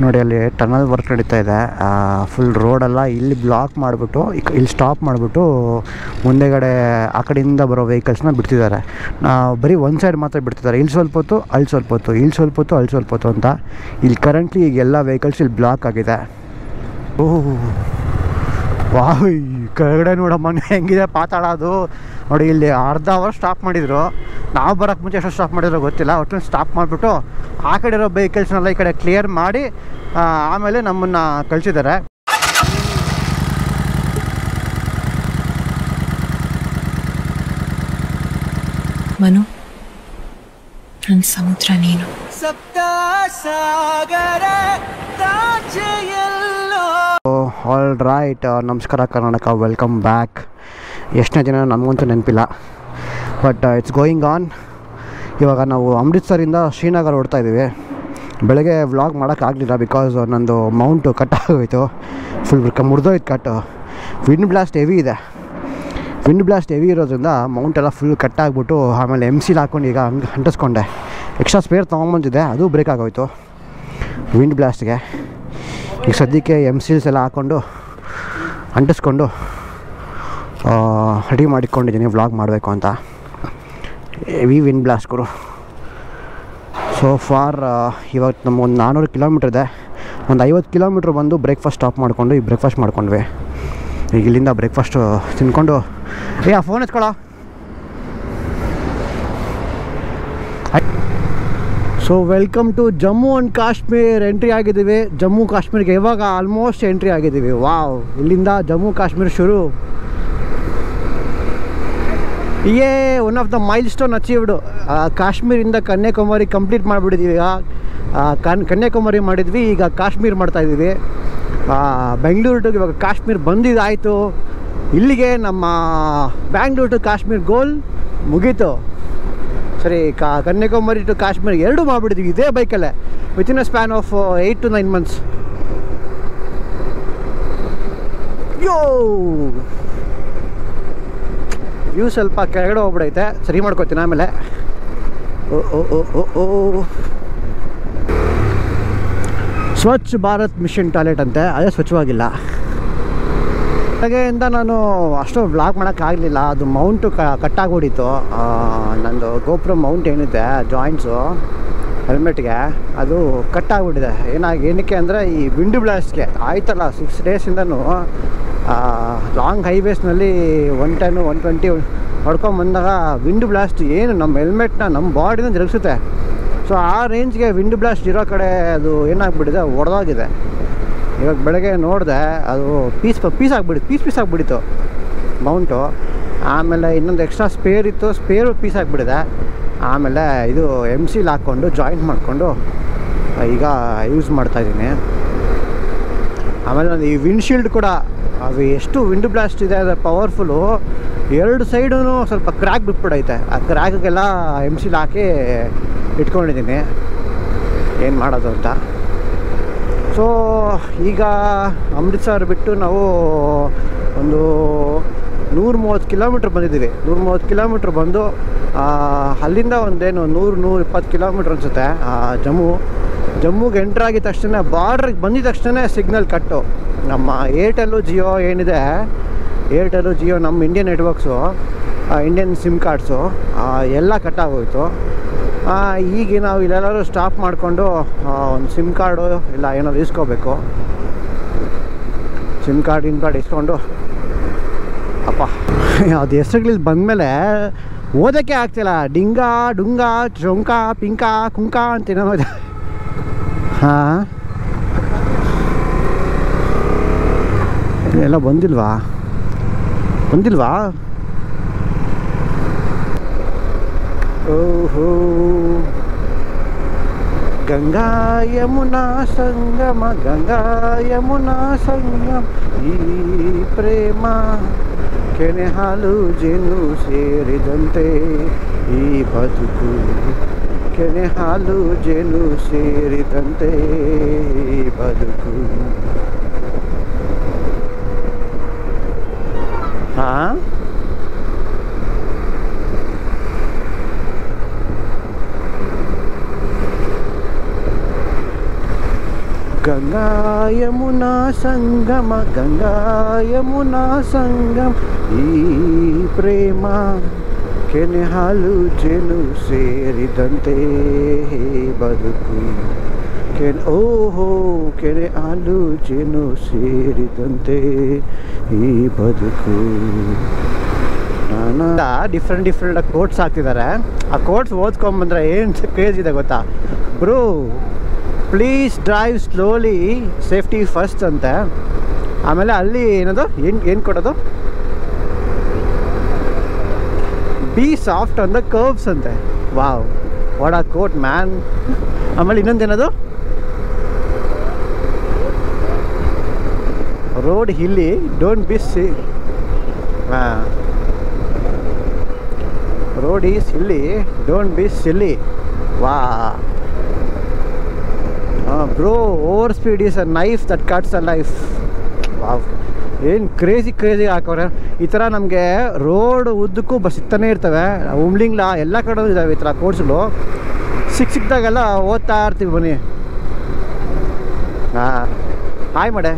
ನೋಡಿ ಅಲ್ಲಿ tunnel work ನಡೀತಾ ಇದೆ. ಫುಲ್ ರೋಡೆಲ್ಲ ಇಲ್ಲಿ ಬ್ಲಾಕ್ ಮಾಡಿಬಿಟ್ಟು ಇಲ್ಲಿ ಸ್ಟಾಪ್ ಮಾಡಿಬಿಟ್ಟು ಮುಂದೆಗಡೆ ಆ ಕಡೆಯಿಂದ ಬರೋ ವೆಹಿಕಲ್ಸ್ನ ಬಿಡ್ತಿದ್ದಾರೆ. ಬರೀ ಒಂದು ಸೈಡ್ ಮಾತ್ರ ಬಿಡ್ತಿದ್ದಾರೆ. ಇಲ್ಲಿ ಸ್ವಲ್ಪ ಹೊತ್ತು ಅಲ್ಲಿ ಸ್ವಲ್ಪ ಹೊತ್ತು, ಇಲ್ಲಿ ಸ್ವಲ್ಪ ಹೊತ್ತು ಅಲ್ಲಿ ಸ್ವಲ್ಪ ಹೊತ್ತು ಅಂತ. ಇಲ್ಲಿ ಕರೆಂಟ್ಲಿ ಈಗ ಎಲ್ಲ ವೆಹಿಕಲ್ಸ್ ಇಲ್ಲಿ ಬ್ಲಾಕ್ ಆಗಿದೆ. ಓಹ್ ವಾಹ್, ಕೆಳಗಡೆ ನೋಡಮ್ಮ ಹೆಂಗಿದೆ ಪಾತಾಳ ಅದು. ನೋಡಿ ಇಲ್ಲಿ ಅರ್ಧ ಅವರ್ ಸ್ಟಾಪ್ ಮಾಡಿದರು. ನಾವು ಬರೋಕ್ಕೆ ಮುಂಚೆ ಎಷ್ಟು ಸ್ಟಾಪ್ ಮಾಡಿದ್ರು ಗೊತ್ತಿಲ್ಲ. ಒಟ್ಟು ಸ್ಟಾಪ್ ಮಾಡಿಬಿಟ್ಟು ಆ ಕಡೆ ಇರೋ ವೆಹಿಕಲ್ಸ್ನೆಲ್ಲ ಈ ಕಡೆ ಕ್ಲಿಯರ್ ಮಾಡಿ ಆಮೇಲೆ ನಮ್ಮನ್ನು ಕಳಿಸಿದ್ದಾರೆ. ಮನು, ನನ್ನ ಸಮುದ್ರ ನೀನು. ಸಪ್ತ ಸಾಗರ ಆಲ್ ರೈಟ್, ನಮಸ್ಕಾರ ಕರ್ನಾಟಕ, ವೆಲ್ಕಮ್ ಬ್ಯಾಕ್. ಎಷ್ಟನೇ ದಿನ ನನಗಂತೂ ನೆನಪಿಲ್ಲ, ಬಟ್ ಇಟ್ಸ್ ಗೋಯಿಂಗ್ ಆನ್. ಇವಾಗ ನಾವು ಅಮೃತ್ಸರಿಂದ ಶ್ರೀನಗರ ಓಡ್ತಾ ಇದ್ದೀವಿ. ಬೆಳಗ್ಗೆ ವ್ಲಾಗ್ ಮಾಡೋಕ್ಕಾಗಲಿಲ್ಲ ಬಿಕಾಸ್ ನಂದು ಮೌಂಟು ಕಟ್ ಆಗೋಯಿತು, ಫುಲ್ ಮುರಿದೋಯ್ತು ಕಟ್ಟು. ವಿಂಡ್ ಬ್ಲಾಸ್ಟ್ ಹೆವಿ ಇದೆ. ವಿಂಡ್ ಬ್ಲಾಸ್ಟ್ ಹೆವಿ ಇರೋದ್ರಿಂದ ಮೌಂಟೆಲ್ಲ ಫುಲ್ ಕಟ್ ಆಗಿಬಿಟ್ಟು ಆಮೇಲೆ MC ಹಾಕ್ಕೊಂಡು ಈಗ ಹಂಗೆ ಅಂಟಿಸ್ಕೊಂಡೆ. ಎಕ್ಸ್ಟ್ರಾ ಸ್ಪೇರ್ ತೊಗೊಂಬಂದಿದ್ದೆ, ಅದು ಬ್ರೇಕ್ ಆಗೋಯಿತು ವಿಂಡ್ ಬ್ಲಾಸ್ಟ್ಗೆ. ಈಗ ಸದ್ಯಕ್ಕೆ MCs ಎಲ್ಲ ಹಾಕ್ಕೊಂಡು ಅಂಟಿಸ್ಕೊಂಡು ರೆಡಿ ಮಾಡಿಕೊಂಡಿದ್ದೀನಿ ವ್ಲಾಗ್ ಮಾಡಬೇಕು ಅಂತ. Heavy wind blast Guru. So for ಇವತ್ತು ನಮಗೊಂದು 400 ಕಿಲೋಮೀಟ್ರ್ ಇದೆ. ಒಂದು 50 ಕಿಲೋಮೀಟ್ರ್ ಬಂದು ಬ್ರೇಕ್ಫಾಸ್ಟ್ ಸ್ಟಾಪ್ ಮಾಡಿಕೊಂಡು ಈಗ ಬ್ರೇಕ್ಫಾಸ್ಟ್ ಮಾಡ್ಕೊಂಡ್ವಿ. ಈಗ ಇಲ್ಲಿಂದ ಬ್ರೇಕ್ಫಾಸ್ಟು ತಿನ್ಕೊಂಡು ಆ ಫೋನ್ ಎತ್ಕೊಳ್ಳೋ. So welcome to Jammu and Kashmir. Entry ಆಗಿದ್ದೀವಿ ಜಮ್ಮು ಕಾಶ್ಮೀರ್ಗೆ. ಇವಾಗ ಆಲ್ಮೋಸ್ಟ್ ಎಂಟ್ರಿ ಆಗಿದ್ದೀವಿ. ವಾವ್, ಇಲ್ಲಿಂದ ಜಮ್ಮು ಕಾಶ್ಮೀರ್ ಶುರು. A one of the milestone achieved. ಕಾಶ್ಮೀರಿಂದ ಕನ್ಯಾಕುಮಾರಿ ಕಂಪ್ಲೀಟ್ ಮಾಡಿಬಿಟ್ಟಿದ್ದೀವಿ. ಈಗ ಕನ್ಯಾಕುಮಾರಿ ಮಾಡಿದ್ವಿ, ಈಗ ಕಾಶ್ಮೀರ್ ಮಾಡ್ತಾಯಿದ್ದೀವಿ. ಬೆಂಗಳೂರು ಟು ಇವಾಗ ಕಾಶ್ಮೀರ್ ಬಂದಿದ್ದಾಯಿತು. ಇಲ್ಲಿಗೆ ನಮ್ಮ ಬ್ಯಾಂಗ್ಳೂರು ಟು ಕಾಶ್ಮೀರ್ ಗೋಲ್ ಮುಗೀತು. ಸರಿ, ಕನ್ಯಾಕುಮಾರಿ ಟು ಕಾಶ್ಮೀರ್ ಎರಡೂ ಮಾಡಿಬಿಟ್ಟಿದ್ವಿ ಇದೇ ಬೈಕಲ್ಲೇ, within a span of 8 to 9 months. Yo view ಸ್ವಲ್ಪ ಕೆಳಗಡೆ ಹೋಗ್ಬಿಡೈತೆ, ಸರಿ ಮಾಡ್ಕೊತೀನಿ ಆಮೇಲೆ. ಸ್ವಚ್ಛ ಭಾರತ್ ಮಿಷನ್ ಟಾಯ್ಲೆಟ್ ಅಂತೆ, ಅದೇ ಸ್ವಚ್ಛವಾಗಿಲ್ಲ. ಹಾಗೆಯಿಂದ ನಾನು ಅಷ್ಟು ವ್ಲಾಗ್ ಮಾಡೋಕ್ಕಾಗಲಿಲ್ಲ. ಅದು ಮೌಂಟು ಕಟ್ಟಾಗ್ಬಿಟ್ಟಿತ್ತು. ನಂದು ಗೋಪುರ ಮೌಂಟ್ ಏನಿದೆ ಜಾಯಿಂಟ್ಸು ಹೆಲ್ಮೆಟ್ಗೆ, ಅದು ಕಟ್ಟಾಗ್ಬಿಟ್ಟಿದೆ. ಏನಕ್ಕೆ ಅಂದರೆ ಈ ವಿಂಡ್ ಬ್ಲಾಸ್ಟ್ಗೆ ಆಯ್ತಲ್ಲ 6 ಡೇಸಿಂದನೂ ಲಾಂಗ್ ಹೈವೇಸ್ನಲ್ಲಿ 110 120 ಹೊಡ್ಕೊಂಬಂದಾಗ ವಿಂಡ್ ಬ್ಲಾಸ್ಟ್ ಏನು ನಮ್ಮ ಹೆಲ್ಮೆಟ್ನ ನಮ್ಮ ಬಾಡಿನ ಜರುಗಿಸುತ್ತೆ. ಸೊ ಆ ರೇಂಜ್ಗೆ ವಿಂಡ್ ಬ್ಲಾಸ್ಟ್ ಇರೋ ಕಡೆ ಅದು ಏನಾಗ್ಬಿಟ್ಟಿದೆ, ಒಡೆದೋಗಿದೆ. ಇವಾಗ ಬೆಳಗ್ಗೆ ನೋಡಿದೆ, ಅದು ಪೀಸ್ ಆಗಿಬಿಟ್ಟಿತ್ತು ಮೌಂಟು. ಆಮೇಲೆ ಇನ್ನೊಂದು ಎಕ್ಸ್ಟ್ರಾ ಸ್ಪೇರ್ ಇತ್ತು, ಸ್ಪೇರು ಪೀಸ್ ಆಗಿಬಿಟ್ಟಿದೆ. ಆಮೇಲೆ ಇದು MCಲ್ ಹಾಕ್ಕೊಂಡು ಜಾಯಿಂಟ್ ಮಾಡಿಕೊಂಡು ಈಗ ಯೂಸ್ ಮಾಡ್ತಾಯಿದ್ದೀನಿ. ಆಮೇಲೆ ನಾನು ಈ ವಿಂಡ್ಶೀಲ್ಡ್ ಕೂಡ ಅದು ಎಷ್ಟು ವಿಂಡ್ ಬ್ಲಾಸ್ಟ್ ಇದೆ ಅದು ಪವರ್ಫುಲ್ಲು. 2 ಸೈಡೂ ಸ್ವಲ್ಪ ಕ್ರ್ಯಾಕ್ ಬಿಟ್ಬಿಡೈತೆ. ಆ ಕ್ರ್ಯಾಕ್ಗೆಲ್ಲ MCಲ್ ಹಾಕಿ ಇಟ್ಕೊಂಡಿದ್ದೀನಿ, ಏನು ಮಾಡೋದು ಅಂತ. ಸೊ ಈಗ ಅಮೃತ್ಸರ್ ಬಿಟ್ಟು ನಾವು ಒಂದು 130 ಕಿಲೋಮೀಟ್ರ್ ಬಂದಿದ್ದೀವಿ. 130 ಕಿಲೋಮೀಟ್ರ್ ಬಂದು ಅಲ್ಲಿಂದ ಒಂದೇನು 100-120 ಕಿಲೋಮೀಟ್ರ್ ಅನಿಸುತ್ತೆ ಜಮ್ಮುಗೆ ಎಂಟ್ರಾಗಿದ್ದ ತಕ್ಷಣ, ಬಾರ್ಡ್ರಿಗೆ ಬಂದಿದ ತಕ್ಷಣ ಸಿಗ್ನಲ್ ಕಟ್ಟು. ನಮ್ಮ ಏರ್ಟೆಲ್ಲು ಜಿಯೋ ಏನಿದೆ, ಏರ್ಟೆಲ್ಲು ಜಿಯೋ ನಮ್ಮ Indian networks, Indian sim cards ಎಲ್ಲ ಕಟ್ಟಾಗೋಯ್ತು. ಈಗ ನಾವು ಇಲ್ಲೆಲ್ಲರೂ ಸ್ಟಾಪ್ ಮಾಡಿಕೊಂಡು ಒಂದು ಸಿಮ್ ಕಾರ್ಡು ಇಲ್ಲ ಏನಾದ್ರು ಇಸ್ಕೋಬೇಕು. ಸಿಮ್ ಕಾರ್ಡ್ ಇಸ್ಕೊಂಡು ಅಪ್ಪ ಅದು ಹೆಸ್ರುಗಳಿಲ್ಲಿ ಬಂದಮೇಲೆ ಓದೋಕ್ಕೆ ಆಗ್ತಿಲ್ಲ. ಡಿಂಗ ಡುಂಗ ಚೊಂಕ ಪಿಂಕ ಕುಂಕ ಅಂತೇನೋ ಇದೆ. ಹಾಂ, ಎಲ್ಲ ಬಂದಿಲ್ವಾ? ಓಹೋ, ಗಂಗಾ ಯಮುನಾ ಸಂಗಮ, ಗಂಗಾ ಯಮುನಾ ಸಂಗಮ, ಈ ಪ್ರೇಮ ಕೆನೆ ಹಾಲು ಜೇನು ಸೇರಿದಂತೆ ಈ ಬದುಕು, ಕೆನೆ ಹಾಲು ಜೇನು ಸೇರಿದಂತೆ ಈ ಬದುಕು. ಹಾಂ, ಗಂಗಾ ಯಮುನಾ ಸಂಗಮ ಗಂಗಾ ಯಮುನಾ ಸಂಗಮ ಈ ಪ್ರೇಮ ಕೆನೆ ಹಾಲು ಜೇನು ಸೇರಿದಂತೆ ಬದುಕು ಓಹೋ ಕೆನೆ ಹಾಲು ಜೇನು ಸೇರಿದಂತೆ ಈ ಬದುಕು. ಡಿಫ್ರೆಂಟ್ ಕೋಟ್ಸ್ ಹಾಕ್ತಿದ್ದಾರೆ. ಆ ಕೋಟ್ಸ್ ಓದ್ಕೊಂಬಂದ್ರೆ ಏನು ಕ್ರೇಜ್ ಇದೆ ಗೊತ್ತಾ bro. Please drive slowly, safety first ಅಂತೆ. ಆಮೇಲೆ ಅಲ್ಲಿ ಏನದು ಏನು ಕೊಡೋದು, be soft on the curves ಅಂತೆ. Wow, what a quote man. ಆಮೇಲೆ ಇನ್ನೊಂದೇನದು, road hilly don't be road is hilly don't be silly. ವಾ bro, over speed is a knife that cuts a life. Wow, ಏನು crazy ಹಾಕೋರೆ. ಈ ಥರ ನಮಗೆ road ಉದ್ದಕ್ಕೂ ಬಸ್ ಸಿಗ್ತಾನೆ ಇರ್ತವೆ. ಉಮ್ಲಿಂಗ್ಲಾ ಎಲ್ಲ ಕಡೆ ಇದ್ದಾವೆ ಈ ಥರ ಕೋರ್ಸ್ಗಳು. ಸಿಕ್ಕಿದಾಗೆಲ್ಲ ಓದ್ತಾ ಇರ್ತೀವಿ ಬನ್ನಿ. ಹಾಯ್ ಮಾಡೆ.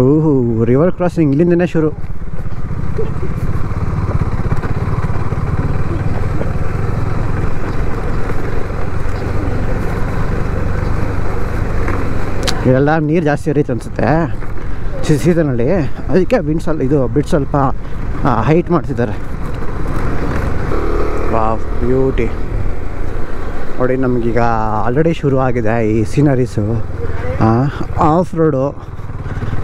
ಓಹೋ, ರಿವರ್ ಕ್ರಾಸಿಂಗ್ ಇಲ್ಲಿಂದನೇ ಶುರು. ಇವೆಲ್ಲ ನೀರು ಜಾಸ್ತಿ ಹರಿಯುತ್ತೆ ಅನಿಸುತ್ತೆ ಸೀಸನಲ್ಲಿ, ಅದಕ್ಕೆ ಬ್ರಿಡ್ಜ್ ಸ್ವಲ್ಪ ಹೈಟ್ ಮಾಡ್ತಿದ್ದಾರೆ. ವಾವ್, ಬ್ಯೂಟಿ ನೋಡಿ. ನಮಗೀಗ ಆಲ್ರೆಡಿ ಶುರು ಆಗಿದೆ ಈ ಸೀನರೀಸು. ಆಫ್ ರೋಡು,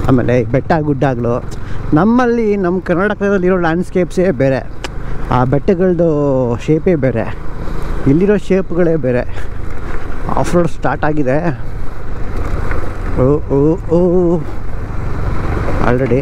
ಆಮೇಲೆ ಬೆಟ್ಟ ಗುಡ್ಡಗಳು. ನಮ್ಮಲ್ಲಿ ನಮ್ಮ ಕರ್ನಾಟಕದಲ್ಲಿರೋ ಲ್ಯಾಂಡ್ಸ್ಕೇಪ್ಸೇ ಬೇರೆ, ಆ ಬೆಟ್ಟಗಳದ್ದು ಶೇಪೇ ಬೇರೆ, ಇಲ್ಲಿರೋ ಶೇಪ್ಗಳೇ ಬೇರೆ. ಆಫ್ ರೋಡ್ ಸ್ಟಾರ್ಟ್ ಆಗಿದೆ. ಓ ಓ ಓ ಆಲ್ರೆಡಿ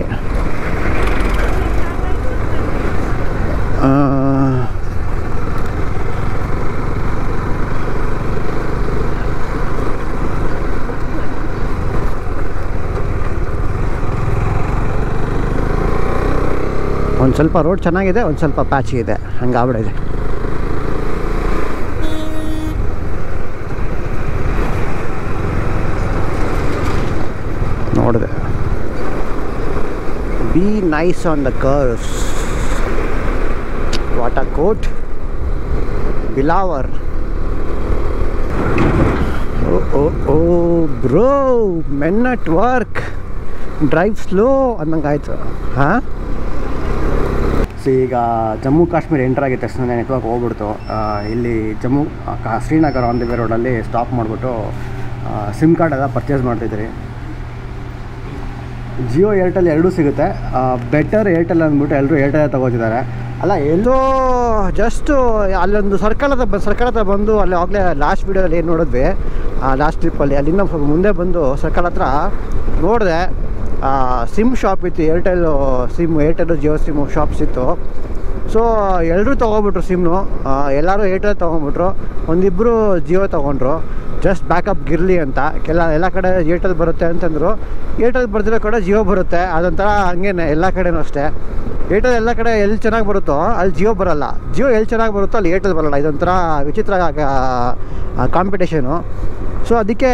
ಒಂದು ಸ್ವಲ್ಪ ರೋಡ್ ಚೆನ್ನಾಗಿದೆ, ಒಂದು ಸ್ವಲ್ಪ ಪ್ಯಾಚಿ ಇದೆ, ಹಂಗೆ ಆಗ್ಬಿಡಿದೆ. ನೋಡಿದೆ. Be nice on the curves. What a quote. Billawar. Oh oh bro, men at work, drive slow ಅನ್ನಂಗೆ ಆಯಿತು. ಹಾಂ, ಈಗ ಜಮ್ಮು ಕಾಶ್ಮೀರ ಎಂಟರ್ ಆಗಿದ ತಕ್ಷಣ ನೆಟ್ವರ್ಕ್ ಹೋಗ್ಬಿಡ್ತು. ಇಲ್ಲಿ ಶ್ರೀನಗರ ಆನ್ ದಿ ವೇ ರೋಡಲ್ಲಿ ಸ್ಟಾಪ್ ಮಾಡಿಬಿಟ್ಟು ಸಿಮ್ ಕಾರ್ಡ್ ಎಲ್ಲ ಪರ್ಚೇಸ್ ಮಾಡ್ತಿದ್ರಿ. ಜಿಯೋ ಏರ್ಟೆಲ್ ಎರಡೂ ಸಿಗುತ್ತೆ. ಬೆಟರ್ ಏರ್ಟೆಲ್ ಅಂದ್ಬಿಟ್ಟು ಎಲ್ಲರೂ ಏರ್ಟೆಲ್ ತೊಗೋತಿದ್ದಾರೆ. ಅಲ್ಲ, ಎಲ್ಲೋ ಜಸ್ಟು ಅಲ್ಲೊಂದು ಸರ್ಕಲ್ ಹತ್ರ ಬಂದು ಅಲ್ಲಿ ಆಗಲೇ ಲಾಸ್ಟ್ ವೀಡಿಯೋದಲ್ಲಿ ಏನು ನೋಡಿದ್ವಿ, ಲಾಸ್ಟ್ ಟ್ರಿಪ್ಪಲ್ಲಿ ಅಲ್ಲಿಂದ ಸ್ವಲ್ಪ ಮುಂದೆ ಬಂದು ಸರ್ಕಲ್ ಹತ್ರ ನೋಡಿದೆ. ಸಿಮ್ ಶಾಪ್ ಇತ್ತು, ಏರ್ಟೆಲ್ಲು ಜಿಯೋ ಸಿಮ್ಮು ಶಾಪ್ಸ್ ಇತ್ತು. ಸೊ ಎಲ್ಲರೂ ತೊಗೊಬಿಟ್ರು ಸಿಮ್ನು. ಎಲ್ಲರೂ ಏರ್ಟೆಲ್ ತೊಗೊಂಬಿಟ್ರು, ಒಂದಿಬ್ಬರು ಜಿಯೋ ತೊಗೊಂಡ್ರು. ಜಸ್ಟ್ ಬ್ಯಾಕಪ್ ಗಿರಲಿ ಅಂತ. ಎಲ್ಲ ಕಡೆ ಏರ್ಟೆಲ್ ಬರುತ್ತೆ ಅಂತಂದರು. ಏರ್ಟೆಲ್ ಬರ್ದಿರೋ ಕಡೆ ಜಿಯೋ ಬರುತ್ತೆ. ಅದೊಂಥರ ಹಂಗೇನೆ ಎಲ್ಲ ಕಡೆನೂ ಅಷ್ಟೇ. ಏರ್ಟೆಲ್ ಎಲ್ಲ ಕಡೆ ಎಲ್ಲಿ ಚೆನ್ನಾಗಿ ಬರುತ್ತೋ ಅಲ್ಲಿ ಜಿಯೋ ಬರೋಲ್ಲ, ಜಿಯೋ ಎಲ್ಲಿ ಚೆನ್ನಾಗಿ ಬರುತ್ತೋ ಅಲ್ಲಿ ಏರ್ಟೆಲ್ ಬರೋಲ್ಲ. ಇದೊಂಥರ ವಿಚಿತ್ರ ಕಾಂಪಿಟೇಷನು. ಸೊ ಅದಕ್ಕೆ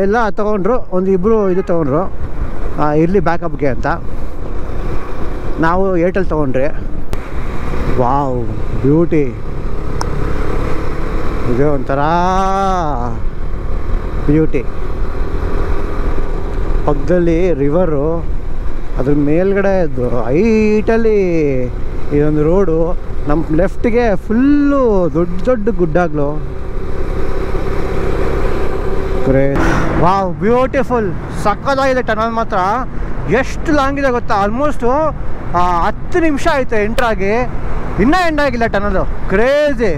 ಎಲ್ಲ ತೊಗೊಂಡ್ರು, ಒಂದಿಬ್ಬರು ಇದು ತೊಗೊಂಡ್ರು ಇರಲಿ ಬ್ಯಾಕಪ್ಗೆ ಅಂತ. ನಾವು ಏರ್ಟೆಲ್ ತೊಗೊಂಡ್ರಿ. Wow, beauty. ಇದು ಒಂಥರ ಬ್ಯೂಟಿ. ಪಕ್ಕದಲ್ಲಿ ರಿವರು, ಅದ್ರ ಮೇಲ್ಗಡೆ ಹೈಟಲ್ಲಿ ಇದೊಂದು ರೋಡು. ನಮ್ಮ ಲೆಫ್ಟ್ಗೆ ಫುಲ್ಲು ದೊಡ್ಡ ಗುಡ್ಡಗಳು. Wow, beautiful. ಸಕ್ಕತ್ತಾಗಿದೆ ಟನಲ್ ಮಾತ್ರ. ಎಷ್ಟು ಲಾಂಗ್ ಇದೆ ಗೊತ್ತಾ, ಆಲ್ಮೋಸ್ಟು 10 ನಿಮಿಷ ಆಯಿತು ಎಂಟ್ರಾಗಿ, ಇನ್ನೂ ಎಂಡ್ ಆಗಿಲ್ಲ ಟನಲು. Crazy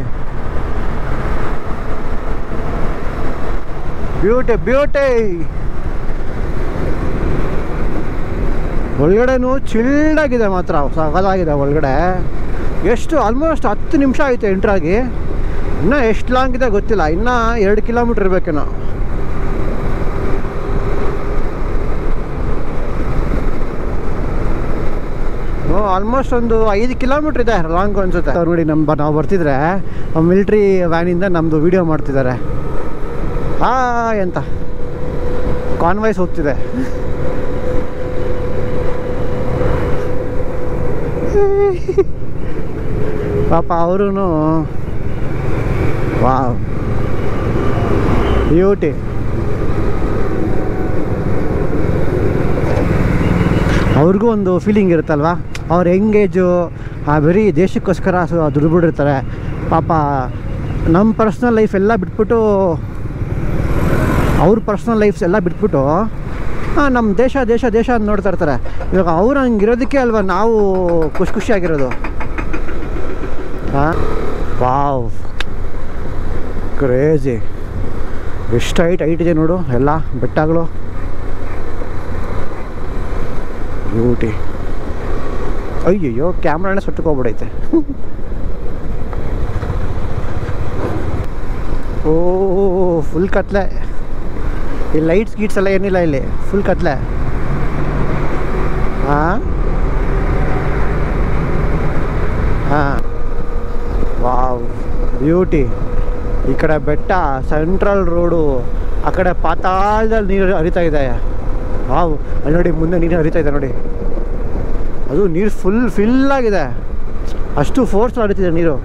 beauty. ಒಳಗಡೆನೂ ಚಿಲ್ಡಾಗಿದೆ ಮಾತ್ರ, ಸಕ್ಕತ್ತಾಗಿದೆ ಒಳಗಡೆ. ಎಷ್ಟು ಆಲ್ಮೋಸ್ಟ್ 10 ನಿಮಿಷ ಆಯಿತು ಎಂಟ್ರಾಗಿ, ಇನ್ನೂ ಎಷ್ಟು ಲಾಂಗ್ ಇದೆ ಗೊತ್ತಿಲ್ಲ. ಇನ್ನೂ 2 ಕಿಲೋಮೀಟ್ರ್ ಇರಬೇಕೇನೋ. ಆಲ್ಮೋಸ್ಟ್ ಒಂದು 5 ಕಿಲೋಮೀಟ್ರ್ ಇದೆ, ಲಾಂಗ್ ಅನ್ಸುತ್ತೆ. ನೋಡಿ ನಾವು ಬರ್ತಿದ್ರೆ ಮಿಲಿಟ್ರಿ ವ್ಯಾನಿಂದ ನಮ್ಮದು ವಿಡಿಯೋ ಮಾಡ್ತಿದ್ದಾರೆ. ಎಂತ ಕಾನ್ವಾಯ್ಸ್ ಹೋಗ್ತಿದೆ. ಪಾಪ ಅವರು ವಾವ್ ಬ್ಯೂಟಿ. ಅವ್ರಿಗೂ ಒಂದು ಫೀಲಿಂಗ್ ಇರುತ್ತಲ್ವ, ಅವ್ರ ಎಂಗೇಜು ಬರೀ ದೇಶಕ್ಕೋಸ್ಕರ ದುಡ್ಬಿಟ್ಟಿರ್ತಾರೆ. ಪಾಪ ನಮ್ಮ ಪರ್ಸ್ನಲ್ ಲೈಫ್ ಎಲ್ಲ ಬಿಟ್ಬಿಟ್ಟು, ಅವ್ರ ಪರ್ಸ್ನಲ್ ಲೈಫ್ಸ್ ಎಲ್ಲ ಬಿಟ್ಬಿಟ್ಟು ನಮ್ಮ ದೇಶ ದೇಶ ದೇಶ ಅಂತ ನೋಡ್ತಾ ಇರ್ತಾರೆ. ಇವಾಗ ಅವ್ರು ಹಂಗಿರೋದಕ್ಕೆ ಅಲ್ವಾ ನಾವು ಖುಷಿಯಾಗಿರೋದು. Wow crazy. ಎಷ್ಟು ಹೈಟ್ ಇದೆ ನೋಡು, ಎಲ್ಲ ಬೆಟ್ಟಗಳು. ಬ್ಯೂಟಿ. ಅಯ್ಯಯ್ಯೋ ಕ್ಯಾಮ್ರಾನೇ ಸುಟ್ಟುಕೋಗ್ಬಿಡೈತೆ. ಓ ಫುಲ್ ಕತ್ಲೆ. ಈ ಲೈಟ್ಸ್ ಗೀಟ್ಸ್ ಎಲ್ಲ ಏನಿಲ್ಲ, ಇಲ್ಲಿ ಫುಲ್ ಕತ್ಲೆ. ಹಾಂ ವಾವ್ ಬ್ಯೂಟಿ. ಈ ಕಡೆ ಬೆಟ್ಟ, ಸೆಂಟ್ರಲ್ ರೋಡು, ಆ ಕಡೆ ಪಾತಾಳದಲ್ಲಿ ನೀರು ಹರಿತಾ ಇದೆ. ವಾವ್ ಅಲ್ಲಿ ನೋಡಿ, ಮುಂದೆ ನೀರು ಹರಿತಾ ಇದೆ ನೋಡಿ. ಅದು ನೀರು ಫಿಲ್ ಆಗಿದೆ, ಅಷ್ಟು ಫೋರ್ಸ್ ಹರಿತಿದೆ ನೀರು.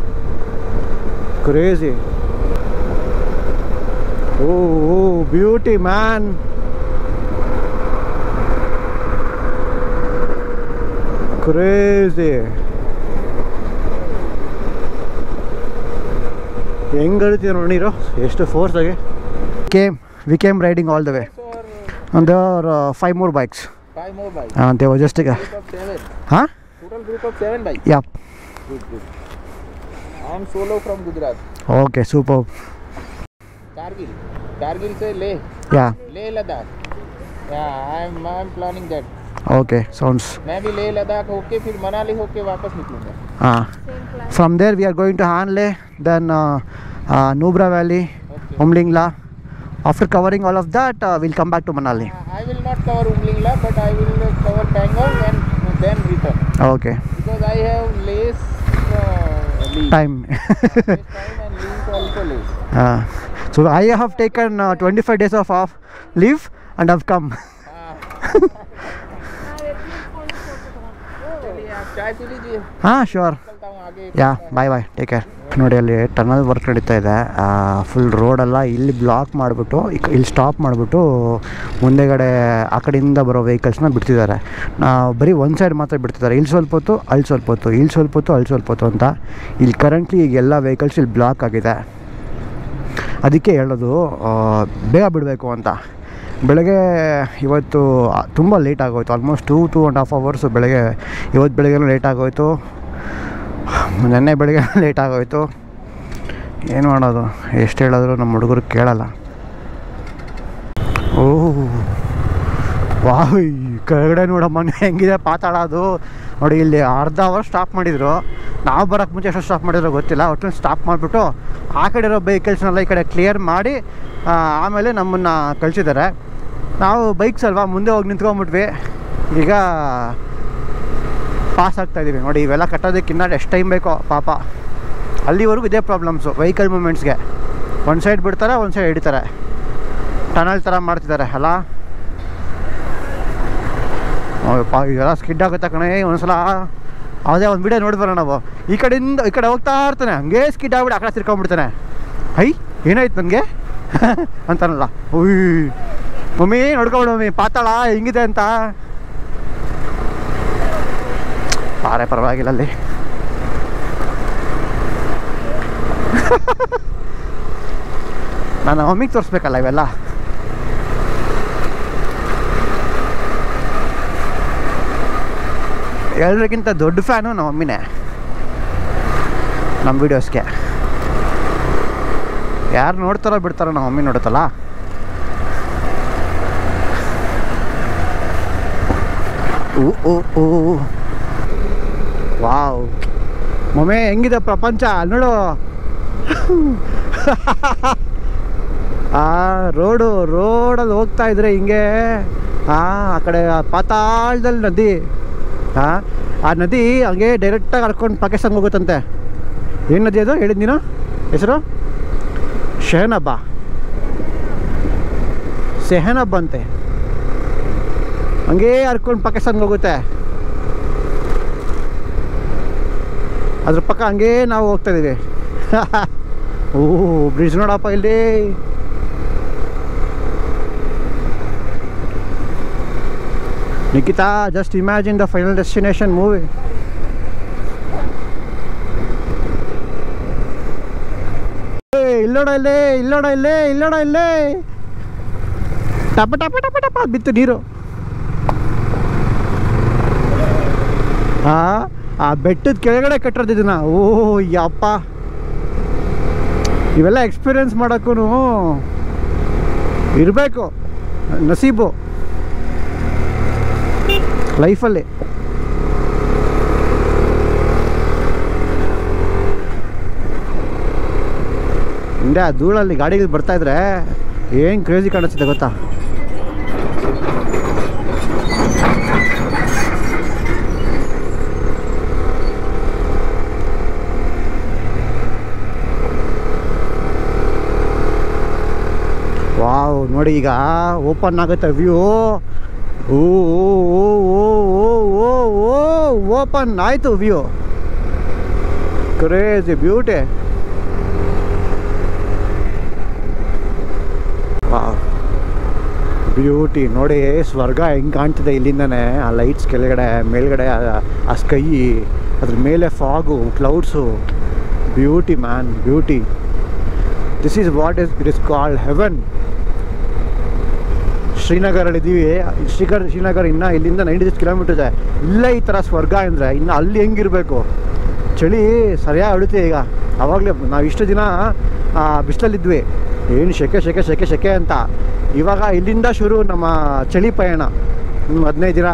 ಕ್ರೇಜಿ. ಓ ಬ್ಯೂಟಿ ಮ್ಯಾನ್. ಕ್ರೇಜಿ. ಹೆಂಗೆ ಹರಿತಿದೆ ನೋಡಿ ನೀರು, ಎಷ್ಟು ಫೋರ್ಸ್ ಆಗಿ. We came riding all the way. And there are 5 more bikes. 5 more bikes. They were just Group of 7. Huh? Total group of 7 bikes. Yeah. Good. I am solo from Gujarat. Okay, superb. Kargil से Leh. Yeah. Leh Ladakh. Yeah, I am planning that. Okay, sounds. मैं भी Leh Ladakh होके फिर मनाली होके वापस निकलूंगा. From there we are going to Hanle, then Nubra Valley, Umlingla. After covering all of that, we'll come back to Manali. I will not cover Umlingla, but I will cover Pangong and then return. Okay. Because I have less leave. Time. Less time and leave also less. So I have taken 25 days of off leave and have come. चाय P लीजिए. Sure. चलता हूँ आगे. Yeah, bye. Take care. ನೋಡಿ ಅಲ್ಲಿ tunnel work ನಡೀತಾ ಇದೆ. Full ರೋಡೆಲ್ಲ ಇಲ್ಲಿ ಬ್ಲಾಕ್ ಮಾಡಿಬಿಟ್ಟು ಇಲ್ಲಿ ಸ್ಟಾಪ್ ಮಾಡಿಬಿಟ್ಟು ಮುಂದೆಗಡೆ ಆ ಕಡೆಯಿಂದ ಬರೋ ವೆಹಿಕಲ್ಸ್ನ ಬಿಡ್ತಿದ್ದಾರೆ. ಬರೀ ಒಂದು ಸೈಡ್ ಮಾತ್ರ ಬಿಡ್ತಿದ್ದಾರೆ. ಇಲ್ಲಿ ಸ್ವಲ್ಪ ಹೊತ್ತು, ಅಲ್ಲಿ ಸ್ವಲ್ಪ ಹೊತ್ತು, ಇಲ್ಲಿ ಸ್ವಲ್ಪ ಹೊತ್ತು, ಅಲ್ಲಿ ಸ್ವಲ್ಪ ಹೊತ್ತು ಅಂತ. ಇಲ್ಲಿ ಕರೆಂಟ್ಲಿ ಈಗ ಎಲ್ಲ ವೆಹಿಕಲ್ಸ್ ಇಲ್ಲಿ ಬ್ಲಾಕ್ ಆಗಿದೆ. ಅದಕ್ಕೆ ಹೇಳೋದು ಬೇಗ ಬಿಡಬೇಕು ಅಂತ. ಬೆಳಗ್ಗೆ ಇವತ್ತು ತುಂಬ ಲೇಟ್ ಆಗೋಯ್ತು, ಆಲ್ಮೋಸ್ಟ್ 2.5 hours ಬೆಳಗ್ಗೆ. ಇವತ್ತು ಬೆಳಗ್ಗೆನೂ ಲೇಟ್ ಆಗೋಯ್ತು, ನೆನ್ನೆ ಬೆಳಗ್ಗೆ ಲೇಟ್ ಆಗೋಯ್ತು. ಏನು ಮಾಡೋದು, ಎಷ್ಟು ಹೇಳಿದ್ರು ನಮ್ಮ ಹುಡುಗರು ಕೇಳಲ್ಲ. ವಾಹ್ ಕೆಳಗಡೆ ನೋಡಮ್ಮ ಹೆಂಗಿದೆ ಪಾತಾಳ. ಅದು ನೋಡಿ, ಇಲ್ಲಿ ಅರ್ಧ ಅವರ್ ಸ್ಟಾಪ್ ಮಾಡಿದರು. ನಾವು ಬರೋಕ್ಕೆ ಮುಂಚೆ ಎಷ್ಟು ಸ್ಟಾಪ್ ಮಾಡಿದ್ರು ಗೊತ್ತಿಲ್ಲ. ಒಟ್ಟು ಸ್ಟಾಪ್ ಮಾಡಿಬಿಟ್ಟು ಆ ಕಡೆ ಇರೋ ವೆಹಿಕಲ್ಸ್ನೆಲ್ಲ ಈ ಕಡೆ ಕ್ಲಿಯರ್ ಮಾಡಿ ಆಮೇಲೆ ನಮ್ಮನ್ನು ಕಳಿಸಿದ್ದಾರೆ. ನಾವು ಬೈಕ್ಸ್ ಅಲ್ವಾ, ಮುಂದೆ ಹೋಗಿ ನಿಂತ್ಕೊಂಡ್ಬಿಟ್ವಿ. ಈಗ ಪಾಸ್ ಆಗ್ತಾಯಿದ್ದೀವಿ. ನೋಡಿ, ಇವೆಲ್ಲ ಕಟ್ಟೋದಕ್ಕಿನ್ನ ಎಷ್ಟು ಟೈಮ್ ಬೇಕೋ ಪಾಪ. ಅಲ್ಲಿವರೆಗೂ ಇದೇ ಪ್ರಾಬ್ಲಮ್ಸು ವೆಹಿಕಲ್ ಮೂಮೆಂಟ್ಸ್ಗೆ. ಒಂದು ಸೈಡ್ ಬಿಡ್ತಾರೆ, ಒಂದು ಸೈಡ್ ಹಿಡಿತಾರೆ. ಟನಲ್ ಥರ ಮಾಡ್ತಿದ್ದಾರೆ ಅಲ್ಲ. ಇದೆಲ್ಲ ಸ್ಕಿಡ್ ಆಗುತ್ತೆ ಕಣೆ. ಒಂದ್ಸಲ ಯಾವುದೇ ಒಂದು ವಿಡಿಯೋ ನೋಡಿಬರೋಣ ನಾವು. ಈ ಕಡೆಯಿಂದ ಈ ಕಡೆ ಹೋಗ್ತಾ ಇರ್ತಾನೆ, ಹಂಗೆ ಸ್ಕಿಡ್ ಆಗ್ಬಿಟ್ಟು ಆ ಕಡೆ ತಿರ್ಕೊಂಡ್ಬಿಡ್ತಾನೆ. ಏನಾಯ್ತು ನನಗೆ ಅಂತಾನಲ್ಲ. ಮಮ್ಮಿ ನೋಡ್ಕೊಬಿಡು ಮಮ್ಮಿ ಪಾತಾಳ ಹೆಂಗಿದೆ ಅಂತ. ಪರವಾಗಿಲ್ಲ ಅಲ್ಲಿ. ನಾನು ಮಮ್ಮಿಗೆ ತೋರಿಸ್ಬೇಕಲ್ಲ ಇವೆಲ್ಲ. ಎಲ್ಲರಿಗಿಂತ ದೊಡ್ಡ ಫ್ಯಾನು ನಮ್ಮ ಮಮ್ಮಿನೇ ನಮ್ಮ ವೀಡಿಯೋಸ್ಗೆ. ಯಾರು ನೋಡ್ತಾರೋ ಬಿಡ್ತಾರೋ ನಮ್ಮ ಮಮ್ಮಿ ನೋಡುತ್ತಲ್ಲ. ಓ ವಾವ್ ಮಮ್ಮಿ ಹೆಂಗಿದೆ ಪ್ರಪಂಚ ನೋಡು. ರೋಡಲ್ಲಿ ಹೋಗ್ತಾ ಇದ್ರೆ ಹಿಂಗೆ ಆ ಕಡೆ ಪಾತಾಳದಲ್ಲಿ ನದಿ. ಆ ನದಿ ಹಂಗೆ ಡೈರೆಕ್ಟಾಗಿ ಹರ್ಕೊಂಡು ಪಾಕಿಸ್ತಾನ್ಗೆ ಹೋಗುತ್ತಂತೆ. ಏನು ನದಿ ಅದು ಹೇಳಿದ್ದೀನ ಹೆಸರು? ಸೆಹನಬ್ ಅಂತೆ. ಹಂಗೇ ಹರ್ಕೊಂಡು ಪಾಕಿಸ್ತಾನ್ಗೆ ಹೋಗುತ್ತೆ. ಅದ್ರ ಪಕ್ಕ ಹಂಗೇ ನಾವು ಹೋಗ್ತಾಯಿದ್ದೀವಿ. ಓಹ್ ಬ್ರಿಡ್ಜ್ ನೋಡಪ್ಪ ಇಲ್ಲಿ. Nikita, just imagine the Final Destination movie. ಇಲ್ಲೋಡ ಇಲ್ಲೇ ಟಪ ಟಪ ಟಪ ಟಪ ಬಿತ್ತು ನೀರು. ಆ ಬೆಟ್ಟದ ಕೆಳಗಡೆ ಕಟ್ಟಿರೋದಿದ್ದನ್ನ. ಓಹ್ ಯಪ್ಪ, ಇವೆಲ್ಲ ಎಕ್ಸ್ಪೀರಿಯನ್ಸ್ ಮಾಡೋಕ್ಕೂ ಇರಬೇಕು ನಸೀಬು ಲೈಫಲ್ಲಿ. ಹಿಂದೆ ಆ ಧೂಳಲ್ಲಿ ಗಾಡಿಗಳು ಬರ್ತಾಯಿದ್ರೆ ಏನು ಕ್ರೇಜಿ ಕಾಣಿಸುತ್ತೆ ಗೊತ್ತಾ. ವಾವ್, ನೋಡಿ ಈಗ ಓಪನ್ ಆಗುತ್ತೆ ವ್ಯೂ. ಓಪನ್ ಆಯಿತು ವ್ಯೂ. Crazy beauty. ಬ್ಯೂಟಿ ನೋಡಿ, ಸ್ವರ್ಗ ಹೆಂಗೆ ಕಾಣ್ತಿದೆ ಇಲ್ಲಿಂದನೇ. ಆ ಲೈಟ್ಸ್ ಕೆಳಗಡೆ, ಮೇಲ್ಗಡೆ ಆ ಸ್ಕೈ, ಅದ್ರ ಮೇಲೆ fog, clouds. Beauty man, beauty. This is what it is called heaven. ಶ್ರೀನಗರಲ್ಲಿದ್ದೀವಿ. ಶ್ರೀನಗರ ಇನ್ನೂ ಇಲ್ಲಿಂದ 96 ಕಿಲೋಮೀಟರ್ ಇದೆ. ಇಲ್ಲೇ ಈ ಥರ ಸ್ವರ್ಗ ಅಂದರೆ ಇನ್ನು ಅಲ್ಲಿ ಹೆಂಗಿರಬೇಕು. ಚಳಿ ಸರಿಯಾಗಿ ಹೊಡಿತೀವಿ ಈಗ. ಆವಾಗಲೇ ನಾವು ಇಷ್ಟು ದಿನ ಬಿಸಿಲಲ್ಲಿದ್ವಿ, ಏನು ಸೆಕೆ ಅಂತ. ಇವಾಗ ಇಲ್ಲಿಂದ ಶುರು ನಮ್ಮ ಚಳಿ ಪಯಣ. 15 ದಿನ